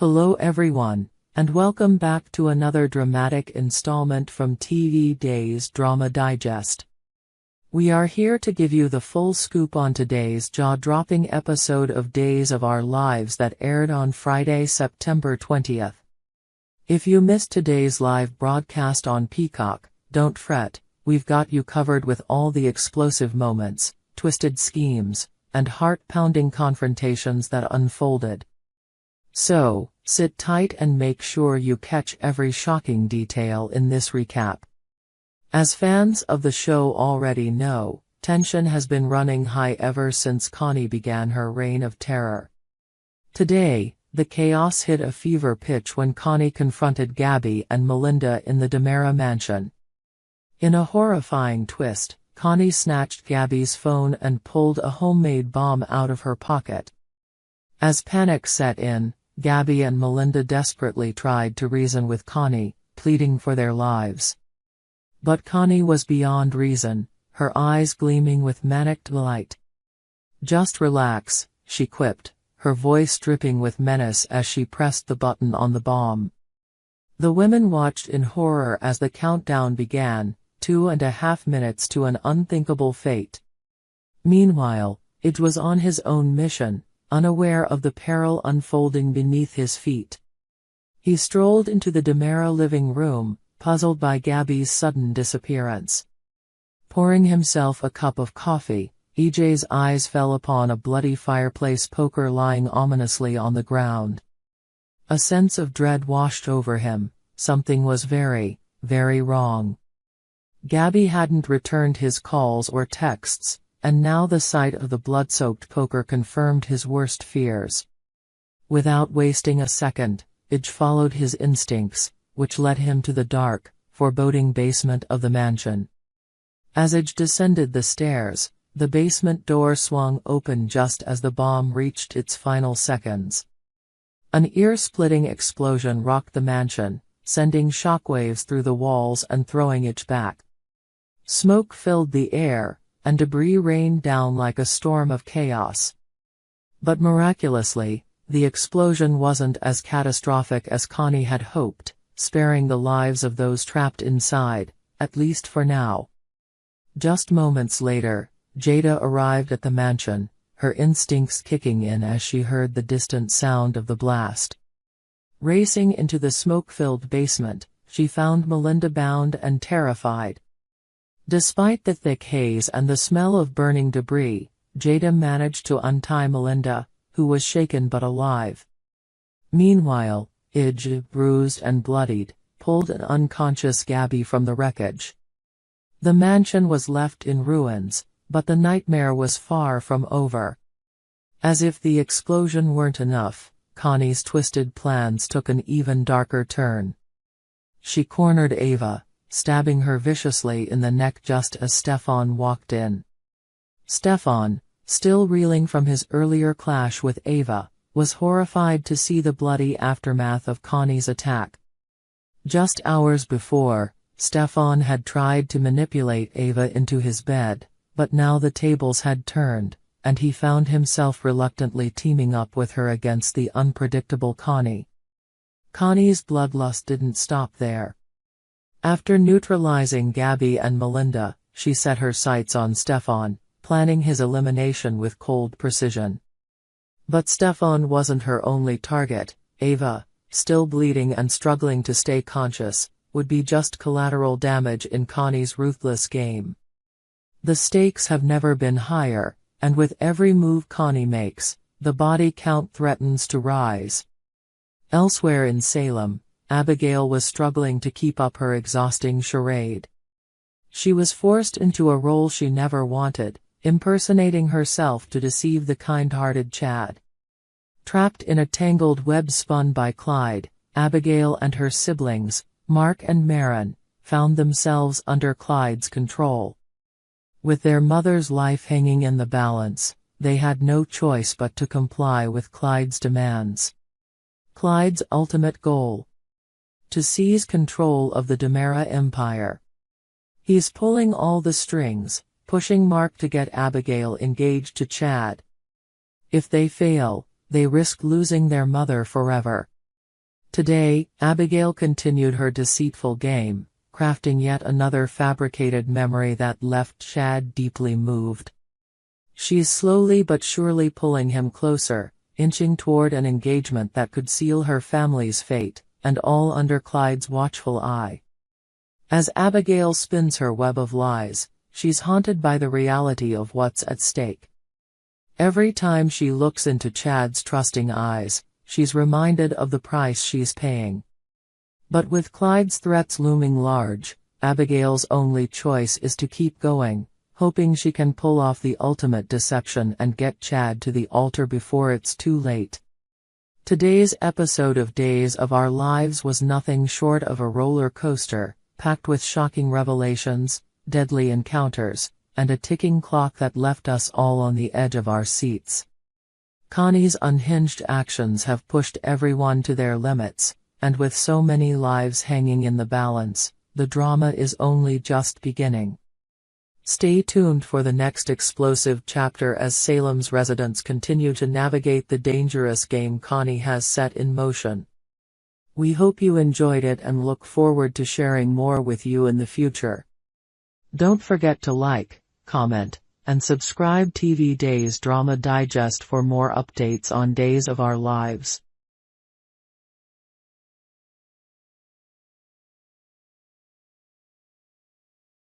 Hello everyone, and welcome back to another dramatic installment from TV Days Drama Digest. We are here to give you the full scoop on today's jaw-dropping episode of Days of Our Lives that aired on Friday, September 20th. If you missed today's live broadcast on Peacock, don't fret, we've got you covered with all the explosive moments, twisted schemes, and heart-pounding confrontations that unfolded. So, sit tight and make sure you catch every shocking detail in this recap. As fans of the show already know, tension has been running high ever since Connie began her reign of terror. Today, the chaos hit a fever pitch when Connie confronted Gabby and Melinda in the DeMera mansion. In a horrifying twist, Connie snatched Gabby's phone and pulled a homemade bomb out of her pocket. As panic set in, Gabby and Melinda desperately tried to reason with Connie, pleading for their lives. But Connie was beyond reason, her eyes gleaming with manic delight. "Just relax," she quipped, her voice dripping with menace as she pressed the button on the bomb. The women watched in horror as the countdown began, 2.5 minutes to an unthinkable fate. Meanwhile, Ij was on his own mission, unaware of the peril unfolding beneath his feet. He strolled into the DeMera living room, puzzled by Gabby's sudden disappearance. Pouring himself a cup of coffee, EJ's eyes fell upon a bloody fireplace poker lying ominously on the ground. A sense of dread washed over him. Something was very, very wrong. Gabby hadn't returned his calls or texts, and now the sight of the blood-soaked poker confirmed his worst fears. Without wasting a second, Ij followed his instincts, which led him to the dark, foreboding basement of the mansion. As Ij descended the stairs, the basement door swung open just as the bomb reached its final seconds. An ear-splitting explosion rocked the mansion, sending shockwaves through the walls and throwing Ij back. Smoke filled the air, and debris rained down like a storm of chaos. But miraculously, the explosion wasn't as catastrophic as Connie had hoped, sparing the lives of those trapped inside, at least for now. Just moments later, Jada arrived at the mansion, her instincts kicking in as she heard the distant sound of the blast. Racing into the smoke-filled basement, she found Melinda bound and terrified. Despite the thick haze and the smell of burning debris, Jada managed to untie Melinda, who was shaken but alive. Meanwhile, Ij, bruised and bloodied, pulled an unconscious Gabby from the wreckage. The mansion was left in ruins, but the nightmare was far from over. As if the explosion weren't enough, Connie's twisted plans took an even darker turn. She cornered Ava, stabbing her viciously in the neck just as Stefan walked in. Stefan, still reeling from his earlier clash with Ava, was horrified to see the bloody aftermath of Connie's attack. Just hours before, Stefan had tried to manipulate Ava into his bed, but now the tables had turned, and he found himself reluctantly teaming up with her against the unpredictable Connie. Connie's bloodlust didn't stop there. After neutralizing Gabby and Melinda, she set her sights on Stefan, planning his elimination with cold precision. But Stefan wasn't her only target. Ava, still bleeding and struggling to stay conscious, would be just collateral damage in Connie's ruthless game. The stakes have never been higher, and with every move Connie makes, the body count threatens to rise. Elsewhere in Salem, Abigail was struggling to keep up her exhausting charade. She was forced into a role she never wanted, impersonating herself to deceive the kind-hearted Chad. Trapped in a tangled web spun by Clyde, Abigail and her siblings, Mark and Marin, found themselves under Clyde's control. With their mother's life hanging in the balance, they had no choice but to comply with Clyde's demands. Clyde's ultimate goal: to seize control of the DeMera Empire. He's pulling all the strings, pushing Mark to get Abigail engaged to Chad. If they fail, they risk losing their mother forever. Today, Abigail continued her deceitful game, crafting yet another fabricated memory that left Chad deeply moved. She's slowly but surely pulling him closer, inching toward an engagement that could seal her family's fate, and all under Clyde's watchful eye. As Abigail spins her web of lies, she's haunted by the reality of what's at stake. Every time she looks into Chad's trusting eyes, she's reminded of the price she's paying. But with Clyde's threats looming large, Abigail's only choice is to keep going, hoping she can pull off the ultimate deception and get Chad to the altar before it's too late. Today's episode of Days of Our Lives was nothing short of a roller coaster, packed with shocking revelations, deadly encounters, and a ticking clock that left us all on the edge of our seats. Connie's unhinged actions have pushed everyone to their limits, and with so many lives hanging in the balance, the drama is only just beginning. Stay tuned for the next explosive chapter as Salem's residents continue to navigate the dangerous game Connie has set in motion. We hope you enjoyed it and look forward to sharing more with you in the future. Don't forget to like, comment, and subscribe TV Days Drama Digest for more updates on Days of Our Lives.